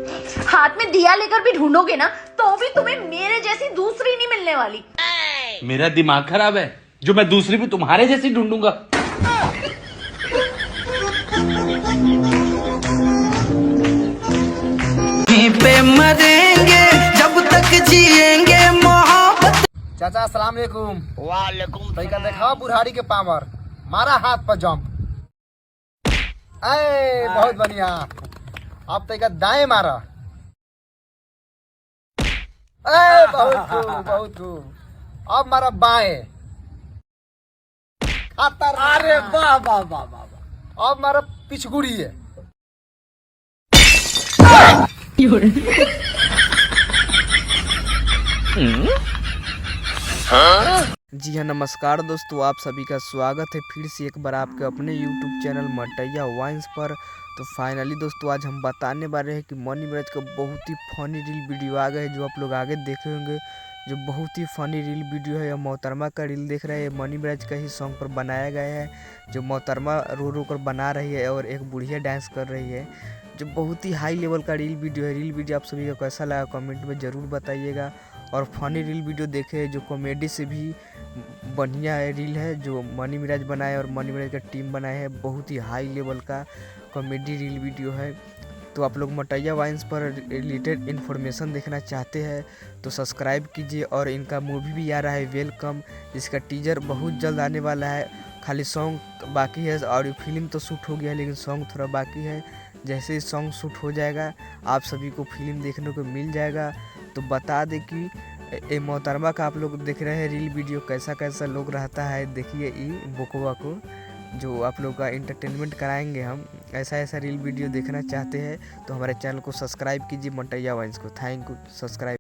हाथ में दिया लेकर भी ढूंढोगे ना तो भी तुम्हें मेरे जैसी दूसरी नहीं मिलने वाली। मेरा दिमाग खराब है जो मैं दूसरी भी तुम्हारे जैसी ढूंढूंगा। पे मरेंगे जब तक जिएंगे मोहब्बत। चाचा अस्सलाम वालेकुम। वालेकुम तरीका देखा बुढ़ारी के पावर, मारा हाथ पर जंप। ऐ बहुत बढ़िया। अब तरीका दाएं मारा। ऐ बहुत खूब बहुत खूब। अब मारा बाएं। अरे वाह वाह वाह वाह। अब मारा पिछगुड़ी है। जी हाँ, नमस्कार दोस्तों, आप सभी का स्वागत है फिर से एक बार आपके अपने YouTube चैनल मटैया वाइन्स पर। तो फाइनली दोस्तों आज हम बताने वाले हैं कि मनी मिराज का बहुत ही फनी रील वीडियो आ गया है, जो आप लोग आगे देखे होंगे। जो बहुत ही फनी रील वीडियो है, मोहतरमा का रील देख रहे हैं। मनी मिराज का ही सॉन्ग पर बनाया गया है, जो मोहतरमा रो रो कर बना रही है और एक बुढ़िया डांस कर रही है। जो बहुत ही हाई लेवल का रील वीडियो है। रील वीडियो आप सभी को कैसा लगा कमेंट में ज़रूर बताइएगा। और फनी रील वीडियो देखे जो कॉमेडी से भी बढ़िया है रील है, जो मनी मिराज बनाए और मनी मिराज का टीम बनाए है। बहुत ही हाई लेवल का कॉमेडी रील वीडियो है। तो आप लोग मटैया वाइन्स पर रिलेटेड इन्फॉर्मेशन देखना चाहते हैं तो सब्सक्राइब कीजिए। और इनका मूवी भी आ रहा है वेलकम, जिसका टीजर बहुत जल्द आने वाला है। खाली सॉन्ग बाकी है और फिल्म तो शूट हो गया है, लेकिन सॉन्ग थोड़ा बाकी है। जैसे ही सॉन्ग शूट हो जाएगा आप सभी को फिल्म देखने को मिल जाएगा। तो बता दें कि ये मोहतरमा का आप लोग देख रहे हैं रील वीडियो, कैसा कैसा लोग रहता है। देखिए ई बोकवा को, जो आप लोग का इंटरटेनमेंट कराएंगे हम। ऐसा ऐसा रील वीडियो देखना चाहते हैं तो हमारे चैनल को सब्सक्राइब कीजिए मटैया वाइन्स को। Thank you, subscribe.